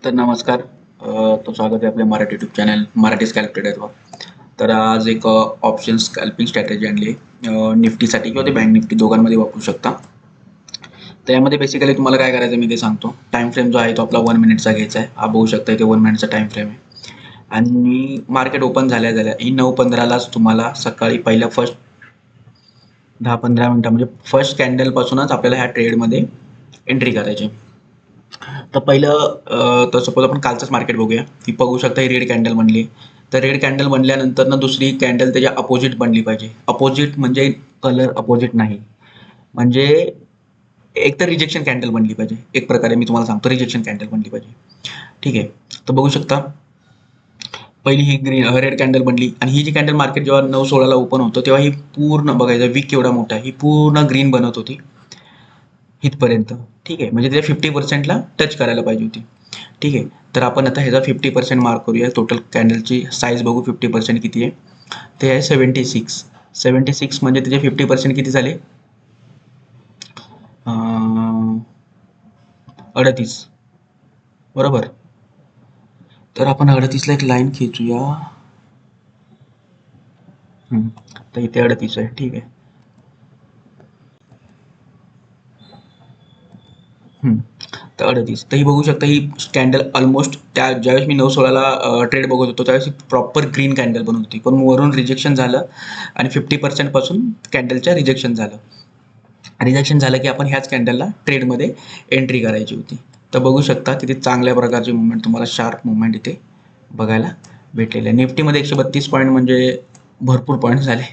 तर नमस्कार. तो स्वागत आहे आपल्या मराठी यूट्यूब चॅनल मराठी स्कॅल्क्युलेटरवर. तर आज एक ऑप्शन स्कॅल्पिंग स्ट्रॅटेजी आणली आहे निफ्टीसाठी किंवा ते बँक निफ्टी दोघांमध्ये वापरू शकता. तर यामध्ये बेसिकली तुम्हाला काय करायचं मी ते सांगतो. टाइम फ्रेम जो आहे तो आपला 1 मिनिटचा घ्यायचा आहे. हा बघू शकता इथे 1 मिनिटचा टाइम फ्रेम आहे आणि मार्केट ओपन झाल्या ही 9:15लाच तुम्हाला सकाळी पहिल्या फर्स्ट 10-15 मिनिटं म्हणजे फर्स्ट कॅन्डल पासूनच आपल्याला ह्या ट्रेडमध्ये एंट्री करायची. तर पहिलं तर सपोज आपण कालचंच मार्केट बघूया. ती बघू शकता ही रेड कॅन्डल बनली. तर रेड कॅन्डल बनल्यानंतर ना दुसरी कॅन्डल त्याच्या अपोजिट बनली पाहिजे. अपोजिट म्हणजे कलर अपोजिट नाही, म्हणजे एक तर रिजेक्शन कॅन्डल बनली पाहिजे. एक प्रकारे मी तुम्हाला सांगतो रिजेक्शन कॅन्डल बनली पाहिजे. ठीक आहे. तर बघू शकता पहिली ही रेड कॅन्डल बनली आणि ही जी कॅन्डल मार्केट जेव्हा 9:16ला ओपन होतं तेव्हा ही पूर्ण बघायचं विक एवढा मोठा ही पूर्ण ग्रीन बनत होती इथपर्यंत. ठीक आहे, म्हणजे त्याच्या 50%ला टच करायला पाहिजे होती. ठीक आहे. तर आपण आता ह्याचा 50% मार्क करूया. टोटल कॅन्डलची साईज बघू 50% किती आहे. ते आहे 76 म्हणजे त्याचे 50% किती झाले 38 बरोबर. तर आपण 38ला एक लाईन खेचूया. तर इथे 38 आहे. ठीक आहे. तर 38 तर ही बघू शकता ही कॅन्डल ऑलमोस्ट त्या ज्यावेळेस मी 9:16ला ट्रेड बघत होतो त्यावेळेस प्रॉपर ग्रीन कॅन्डल बनत होती, पण वरून रिजेक्शन झालं आणि 50% पासून कॅन्डलच्या रिजेक्शन झालं. रिजेक्शन झालं की आपण ह्याच कॅन्डलला ट्रेडमध्ये एंट्री करायची होती. तर बघू शकता किती चांगल्या प्रकारची मुवमेंट तुम्हाला शार्प मुवमेंट इथे बघायला भेटलेली आहे. निफ्टीमध्ये 132 पॉईंट म्हणजे भरपूर पॉईंट झाले.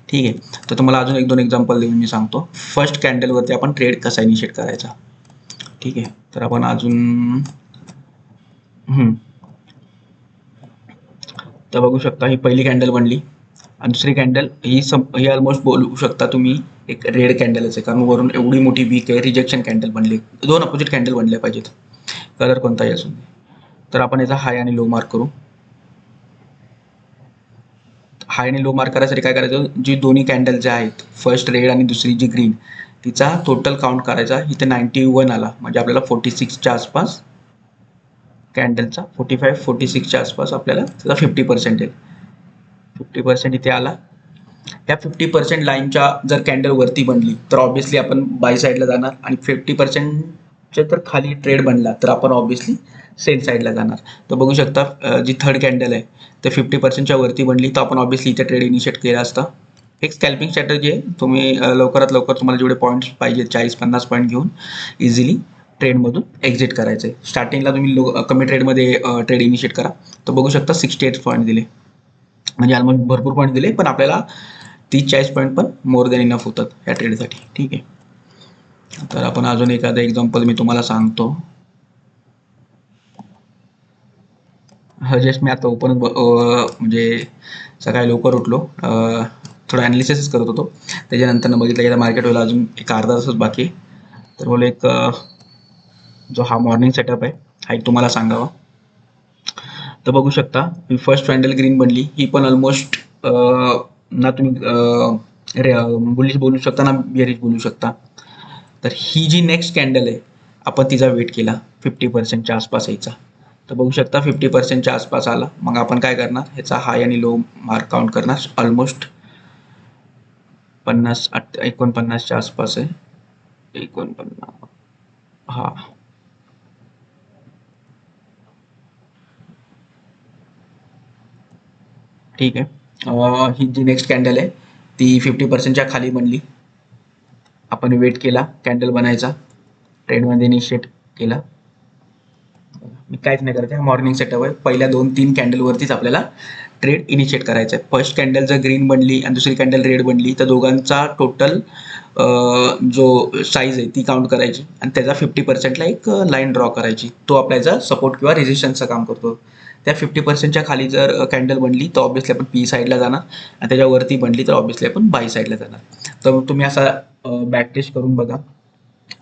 ठीक आहे. तर तुम्हाला अजून 1-2 एक्झाम्पल देऊन मी सांगतो फर्स्ट कॅन्डलवरती आपण ट्रेड कसा इनिशिएट करायचा. ठीक आहे. तर आपण अजून तर बघू शकता ही पहिली कॅन्डल बनली आणि दुसरी कॅन्डल ही ऑलमोस्ट बोलू शकता तुम्ही एक रेड कॅन्डलच आहे, कारण वरून एवढी मोठी वीक आहे. रिजेक्शन कॅन्डल बनली. दोन अपोजिट कॅन्डल बनले पाहिजेत, कलर कोणताही असून. तर आपण याचा हाय आणि लो मार्क करू. हाय आणि लो मार्क करायसाठी काय करायचं, जी दोन्ही कॅन्डल ज्या आहेत फर्स्ट रेड आणि दुसरी जी ग्रीन तिचा टोटल काउंट करायचा. इथे 91 आला म्हणजे आपल्याला 46च्या आसपास कॅन्डलचा 45-46च्या आसपास आपल्याला त्याचा 50% येईल. 50% इथे आला. या 50% लाईनच्या जर कॅन्डल वरती बनली तर ऑब्व्हियसली आपण बाय साईडला जाणार आणि 50%च्या तर खाली ट्रेड बनला तर आपण ऑब्व्हियसली सेल साईडला जाणार. तर बघू शकता जी थर्ड कॅन्डल आहे तर 50%च्या वरती बनली तर आपण ऑब्व्हियसली इथे ट्रेड इनिशिएट केला असता. एक स्कॅल्पिंग स्ट्रॅटेजी आहे. तुम्ही लवकरात लवकर तुम्हाला जेवढे पॉईंट्स पाहिजे 40-50 पॉईंट घेऊन इझिली ट्रेडमधून एक्झिट करायचं आहे. स्टार्टिंगला तुम्ही कमी ट्रेडमध्ये ट्रेड इनिशिएट करा. तर बघू शकता 68 पॉईंट दिले म्हणजे ऑलमोस्ट भरपूर पॉईंट दिले, पण आपल्याला 30-40 पॉईंट पण मोर दॅन इनफ होतात या ट्रेडसाठी. ठीक आहे. तर आपण अजून एखादं एक्झाम्पल मी तुम्हाला सांगतो. जस्ट मी आता ओपन म्हणजे सकाळी लवकर उठलो, थोडं ॲनालिसिस करत होतो. त्याच्यानंतर बघितलं की मार्केट व्हायला अजून एक अर्धा तासच बाकी. तर बोले एक जो हा मॉर्निंग सेटअप आहे हा एक तुम्हाला सांगावा. तर बघू शकता ही फर्स्ट कॅन्डल ग्रीन बनली. ही पण ऑलमोस्ट ना तुम्ही बुलिश बोलू शकता ना बेरिश बोलू शकता. तर ही जी नेक्स्ट कॅन्डल आहे आपण तिचा वेट केला 50%च्या आसपास यायचा. तर बघू शकता 50%च्या आसपास आला. मग आपण काय करणार, ह्याचा हाय आणि लो मार्क काउंट करणार. ऑलमोस्ट 49च्या आसपास आहे. 49 हा ठीक आहे. ही जी नेक्स्ट कॅन्डल आहे ती 50%च्या खाली बनली. आपण वेट केला कॅन्डल बनायचा, ट्रेडमध्ये इनिशिएट केला. मी काहीच नाही करत, हा मॉर्निंग सेटअप आहे. पहिल्या 2-3 कॅन्डलवरतीच आपल्याला ट्रेड इनिशिएट करायचा आहे. फर्स्ट कॅन्डल जर ग्रीन बनली आणि दुसरी कॅन्डल रेड बनली तर दोघांचा टोटल जो साईज आहे ती काउंट करायची आणि त्याचा 50%ला एक लाईन ड्रॉ करायची. तो आपल्याचा सपोर्ट किंवा रेजिस्टन्सचं काम करतो. त्या 50%च्या खाली जर कॅन्डल बनली तर ऑब्व्हियसली आपण पी साईडला जाणार आणि त्याच्यावरती बनली तर ऑब्व्हियसली आपण बाय साईडला जाणार. तर तुम्ही असा बॅक टेस्ट करून बघा.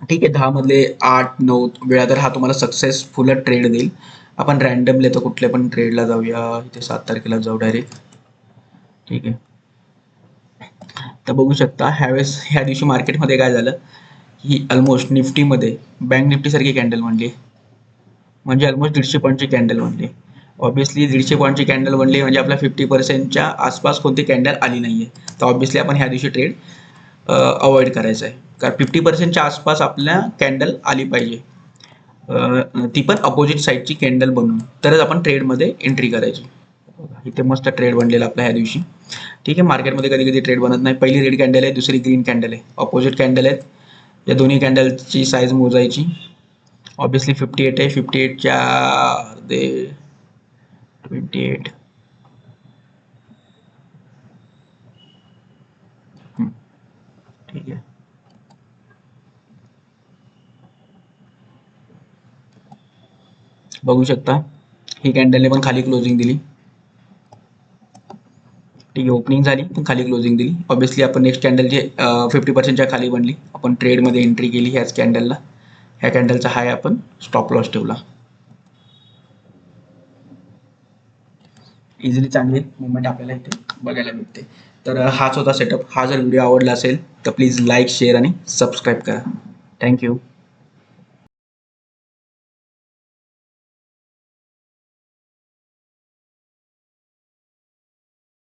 ठीक आहे. 10 मधले 8-9 वेळा तर हा तुम्हाला सक्सेसफुल ट्रेड देईल. आपण रॅन्डमली तर कुठल्या पण ट्रेडला जाऊया. इथे 7 तारखेला जाऊ डायरेक्ट. ठीक आहे. तर बघू शकता ह्या दिवशी मार्केटमध्ये काय झालं, ही ऑलमोस्ट निफ्टीमध्ये बँक निफ्टी सारखी कॅन्डल म्हणली. म्हणजे ऑलमोस्ट 150 पॉईंटची कॅन्डल बनली. ऑब्व्हियसली 150 पॉईंटची कॅन्डल बनली म्हणजे आपल्या 50%च्या आसपास कोणती कॅन्डल आली नाहीये, तर ऑब्व्हियसली आपण ह्या दिवशी ट्रेड अवॉइड करायचं आहे. कारण 50%च्या आसपास आपल्या कॅन्डल आली पाहिजे, ती पण अपोजिट साईडची कॅन्डल बनवून, तरच आपण ट्रेडमध्ये एंट्री करायची. इथे मस्त ट्रेड बनलेला आपल्या ह्या दिवशी. ठीक आहे, मार्केटमध्ये कधी कधी ट्रेड बनत नाही. पहिली रेड कॅन्डल आहे, दुसरी ग्रीन कॅन्डल आहे, अपोजिट कॅन्डल आहेत. या दोन्ही कॅन्डलची साईज मोजायची. ऑब्व्हियसली 58 आहे, 58च्या अर्धे 28. ठीक आहे, बघू शकता ही कॅन्डलने पण खाली क्लोजिंग दिली. ठीक आहे, ओपनिंग झाली पण खाली क्लोजिंग दिली. ऑब्व्हियसली आपण नेक्स्ट कॅन्डल जे 50%च्या खाली बनली, आपण ट्रेडमध्ये एंट्री केली ह्याच कॅन्डलला. ह्या कॅन्डलचा हाय आपण स्टॉप लॉस ठेवला. इझिली चांगली मुवमेंट आपल्याला इथे बघायला मिळते. तर हाच होता सेटअप. हा जर व्हिडिओ आवडला असेल तर प्लीज लाईक, शेअर आणि सबस्क्राईब करा. थँक्यू.